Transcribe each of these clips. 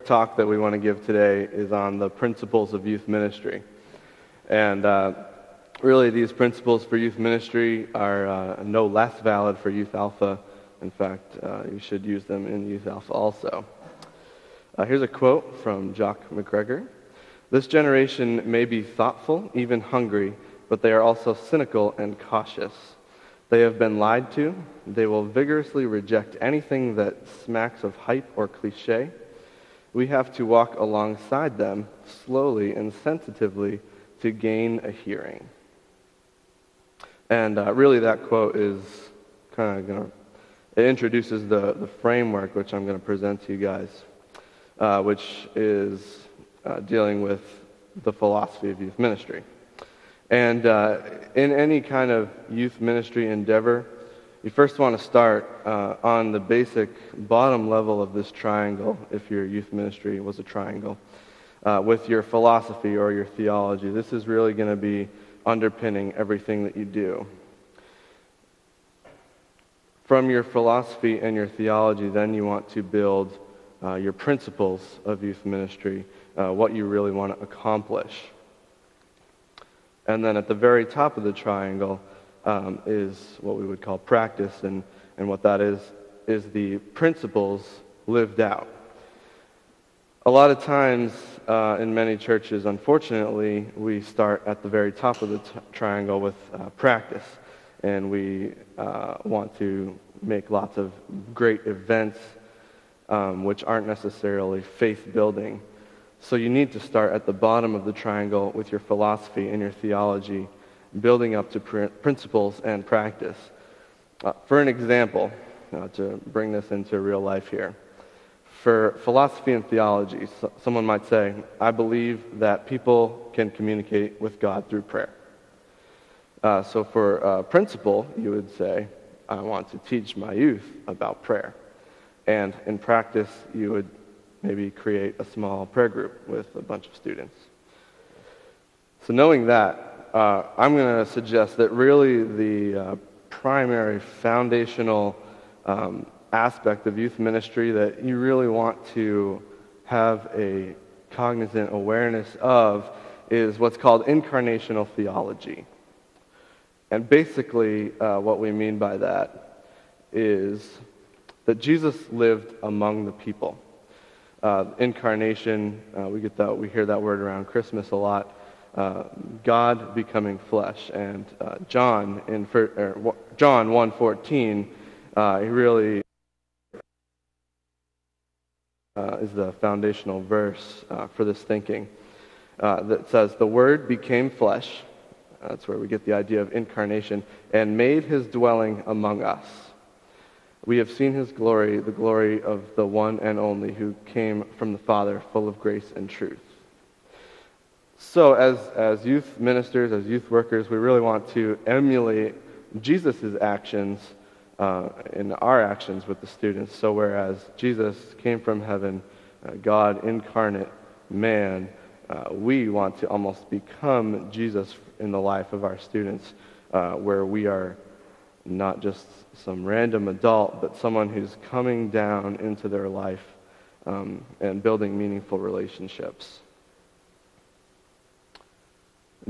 talk that we want to give today is on the principles of youth ministry. And really, these principles for youth ministry are no less valid for Youth Alpha. In fact, you should use them in Youth Alpha also. Here's a quote from Jock McGregor. "This generation may be thoughtful, even hungry, but they are also cynical and cautious. They have been lied to. They will vigorously reject anything that smacks of hype or cliche. We have to walk alongside them slowly and sensitively to gain a hearing." And really that quote is kind of going to, it introduces the framework which I'm going to present to you guys, which is dealing with the philosophy of youth ministry. And in any kind of youth ministry endeavor, you first want to start on the basic bottom level of this triangle, if your youth ministry was a triangle, with your philosophy or your theology. This is really going to be underpinning everything that you do. From your philosophy and your theology, then you want to build your principles of youth ministry, what you really want to accomplish. And then at the very top of the triangle is what we would call practice, and what that is the principles lived out. A lot of times in many churches, unfortunately, we start at the very top of the triangle with practice, and we want to make lots of great events which aren't necessarily faith-building. So you need to start at the bottom of the triangle with your philosophy and your theology, building up to principles and practice. For an example, to bring this into real life here, for philosophy and theology, someone might say, I believe that people can communicate with God through prayer. So for principle, you would say, I want to teach my youth about prayer. And in practice, you would maybe create a small prayer group with a bunch of students. So knowing that, I'm going to suggest that really the primary foundational aspect of youth ministry that you really want to have a cognizant awareness of is what's called incarnational theology. And basically what we mean by that is that Jesus lived among the people. Incarnation, we hear that word around Christmas a lot. God becoming flesh, and John 1:14, he really is the foundational verse for this thinking that says, "The Word became flesh." That's where we get the idea of incarnation, "and made his dwelling among us. We have seen his glory, the glory of the one and only who came from the Father, full of grace and truth." So as youth ministers, as youth workers, we really want to emulate Jesus' actions in our actions with the students. So whereas Jesus came from heaven, God incarnate man, we want to almost become Jesus in the life of our students, where we are not just some random adult, but someone who's coming down into their life and building meaningful relationships.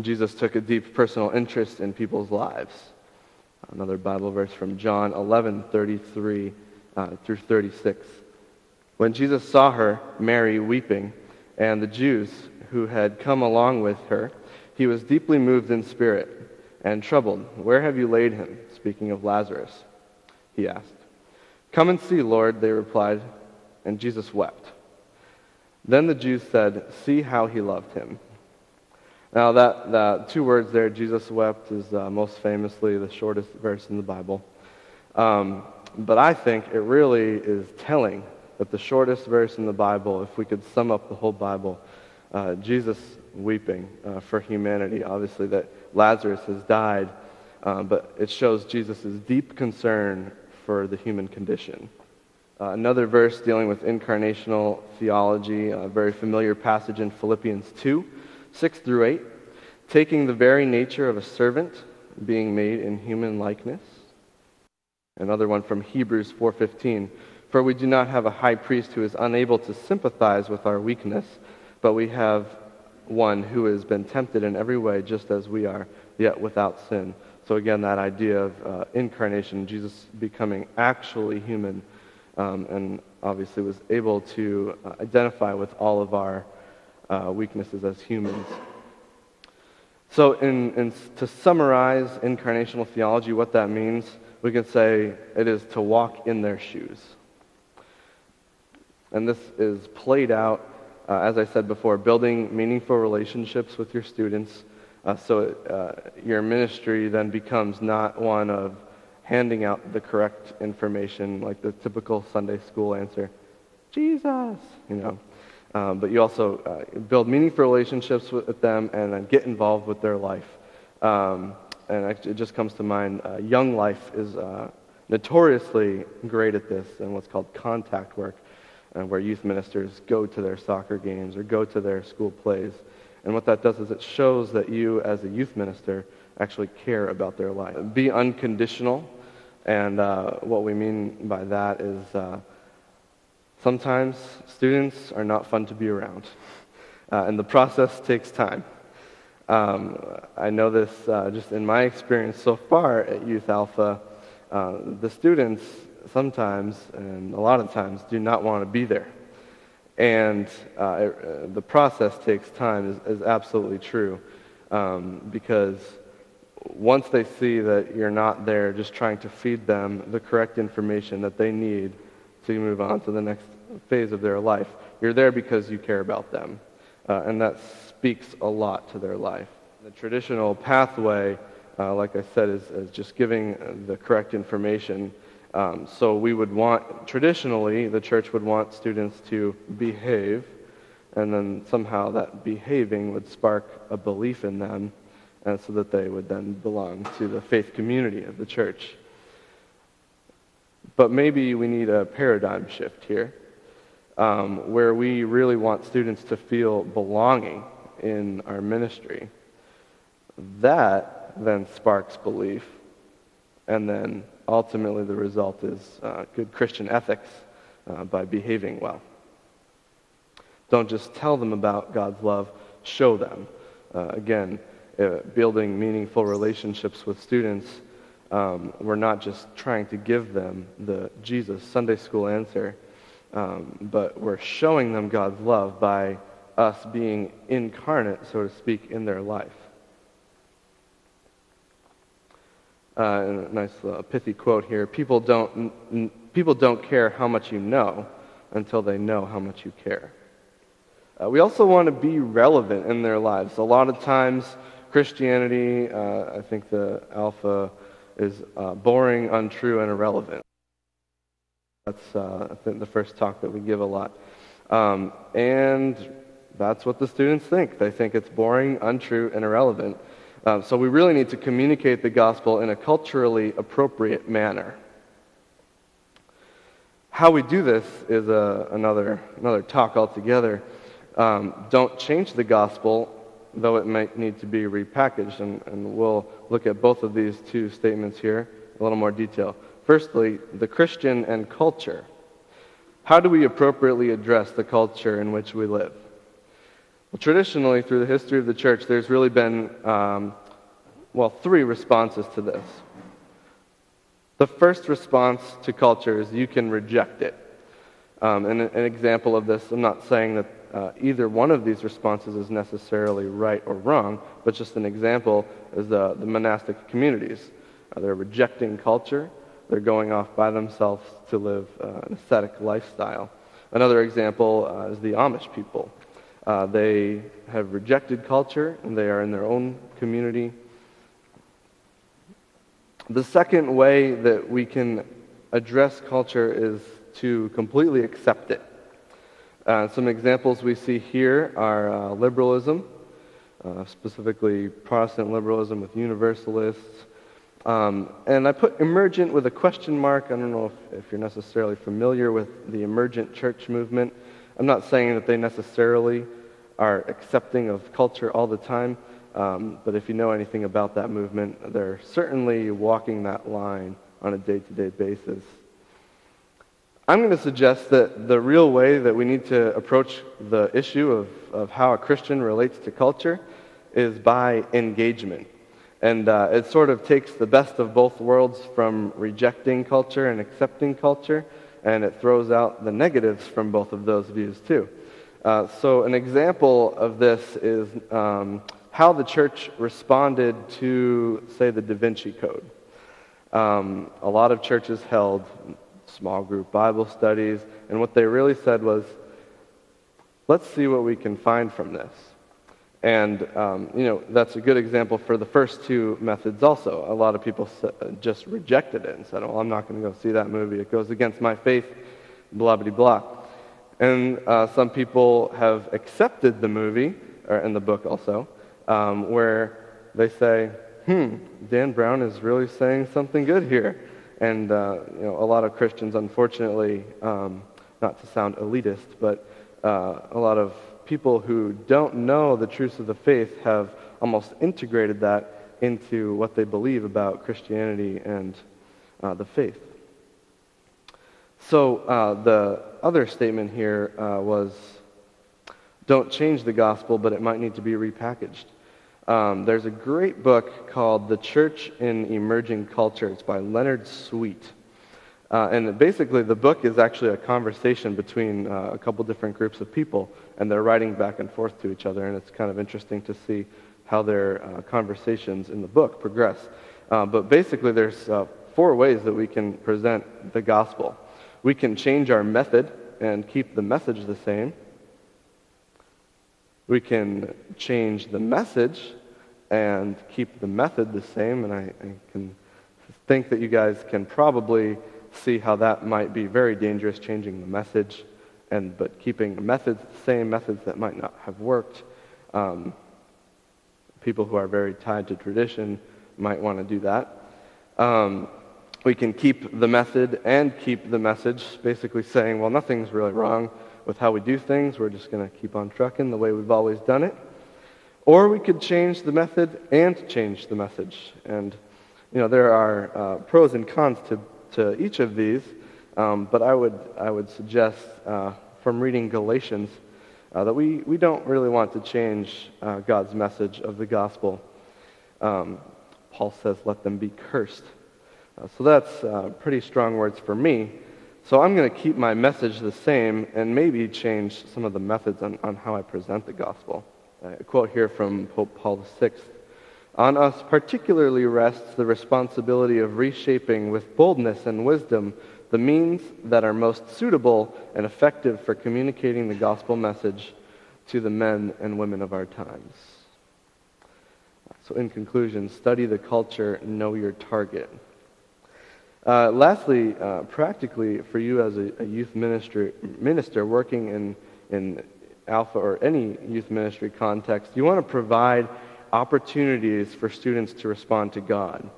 Jesus took a deep personal interest in people's lives. Another Bible verse from John 11:33 through 36. "When Jesus saw her, Mary, weeping, and the Jews who had come along with her, he was deeply moved in spirit and troubled. 'Where have you laid him?' Speaking of Lazarus, he asked. 'Come and see, Lord,' they replied, and Jesus wept. Then the Jews said, 'See how he loved him.'" Now that two words there, Jesus wept, is most famously the shortest verse in the Bible. But I think it really is telling that the shortest verse in the Bible, if we could sum up the whole Bible, Jesus weeping for humanity, obviously that Lazarus has died, but it shows Jesus' deep concern for the human condition. Another verse dealing with incarnational theology, a very familiar passage in Philippians 2:6 through 8, "Taking the very nature of a servant, being made in human likeness." Another one from Hebrews 4:15, For we do not have a high priest who is unable to sympathize with our weakness, but we have one who has been tempted in every way just as we are, yet without sin. So again, that idea of incarnation, Jesus becoming actually human, and obviously was able to identify with all of our weaknesses as humans. So to summarize incarnational theology, what that means, we can say it is to walk in their shoes. And this is played out, as I said before, building meaningful relationships with your students. Your ministry then becomes not one of handing out the correct information, like the typical Sunday school answer, Jesus, but you also build meaningful relationships with them and then get involved with their life. And it just comes to mind, Young Life is notoriously great at this and what's called contact work, where youth ministers go to their soccer games or go to their school plays. And what that does is it shows that you, as a youth minister, actually care about their life. Be unconditional, and what we mean by that is sometimes students are not fun to be around, and the process takes time. I know this just in my experience so far at Youth Alpha. The students sometimes, and a lot of times, do not want to be there. And the process takes time is absolutely true, because once they see that you're not there just trying to feed them the correct information that they need to move on to the next phase of their life, you're there because you care about them. And that speaks a lot to their life. The traditional pathway, like I said, is just giving the correct information. So we would traditionally, the church would want students to behave, and then somehow that behaving would spark a belief in them, and so that they would then belong to the faith community of the church. But maybe we need a paradigm shift here, where we really want students to feel belonging in our ministry. That then sparks belief, and then ultimately the result is good Christian ethics by behaving well. Don't just tell them about God's love, show them. Again, building meaningful relationships with students, we're not just trying to give them the Jesus Sunday school answer, but we're showing them God's love by us being incarnate, so to speak, in their life. A nice pithy quote here: people don't care how much you know until they know how much you care. We also want to be relevant in their lives. A lot of times Christianity, I think the Alpha, is boring, untrue, and irrelevant. That's I think the first talk that we give a lot. And that's what the students think. They think it's boring, untrue, and irrelevant. So we really need to communicate the gospel in a culturally appropriate manner. How we do this is another talk altogether. Don't change the gospel, though it might need to be repackaged, and we'll look at both of these two statements here in a little more detail. Firstly, the Christian and culture. How do we appropriately address the culture in which we live? Well, traditionally, through the history of the church, there's really been, three responses to this. The first response to culture is you can reject it. And an example of this, I'm not saying that either one of these responses is necessarily right or wrong, but just an example is the monastic communities. They're rejecting culture. They're going off by themselves to live an ascetic lifestyle. Another example is the Amish people. They have rejected culture, and they are in their own community. The second way that we can address culture is to completely accept it. Some examples we see here are liberalism, specifically Protestant liberalism with universalists. And I put emergent with a question mark. I don't know if you're necessarily familiar with the emergent church movement. I'm not saying that they necessarily are accepting of culture all the time, but if you know anything about that movement, they're certainly walking that line on a day-to-day basis. I'm going to suggest that the real way that we need to approach the issue of how a Christian relates to culture is by engagement. And it sort of takes the best of both worlds from rejecting culture and accepting culture, and it throws out the negatives from both of those views too. So an example of this is how the church responded to, say, the Da Vinci Code. A lot of churches held small group Bible studies, and what they really said was, let's see what we can find from this. And, that's a good example for the first two methods also. A lot of people just rejected it and said, I'm not going to go see that movie. It goes against my faith, blah, blah, blah. And some people have accepted the movie, or in the book also, where they say, Dan Brown is really saying something good here. And, a lot of Christians, unfortunately, not to sound elitist, but a lot of people who don't know the truths of the faith have almost integrated that into what they believe about Christianity and the faith. So the other statement here was, don't change the gospel, but it might need to be repackaged. There's a great book called The Church in Emerging Culture. It's by Leonard Sweet. And basically the book is actually a conversation between a couple different groups of people, and they're writing back and forth to each other, and it's kind of interesting to see how their conversations in the book progress. But basically there's 4 ways that we can present the gospel. We can change our method and keep the message the same. We can change the message and keep the method the same, and I can think that you guys can probably see how that might be very dangerous, changing the message, but keeping the methods the same, methods that might not have worked. People who are very tied to tradition might want to do that. We can keep the method and keep the message, basically saying, well, nothing's really wrong with how we do things. We're just going to keep on trucking the way we've always done it. Or we could change the method and change the message. And, there are pros and cons to each of these, but I would suggest from reading Galatians that we don't really want to change God's message of the gospel. Paul says, let them be cursed. So that's pretty strong words for me. So I'm going to keep my message the same and maybe change some of the methods on how I present the gospel. A quote here from Pope Paul VI. On us particularly rests the responsibility of reshaping with boldness and wisdom the means that are most suitable and effective for communicating the gospel message to the men and women of our times. So in conclusion, study the culture, know your target. Lastly, practically for you as a youth minister working in Alpha or any youth ministry context, you want to provide opportunities for students to respond to God.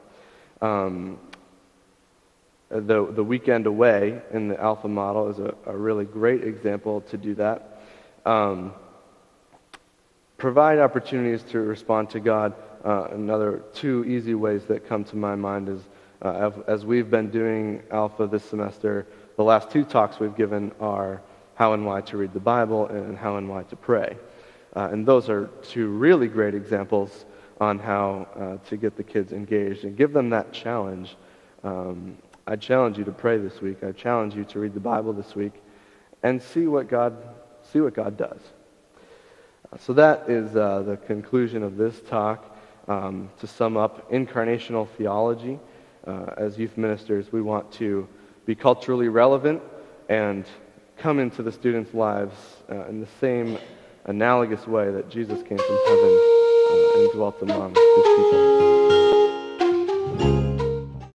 The weekend away in the Alpha model is a really great example to do that. Provide opportunities to respond to God. Another 2 easy ways that come to my mind is as we've been doing Alpha this semester, the last 2 talks we've given are how and why to read the Bible and how and why to pray. And those are 2 really great examples on how to get the kids engaged and give them that challenge. I challenge you to pray this week. I challenge you to read the Bible this week and see what God does. So that is the conclusion of this talk. To sum up, incarnational theology. As youth ministers, we want to be culturally relevant and come into the students' lives in the same analogous way that Jesus came from heaven and dwelt among his people.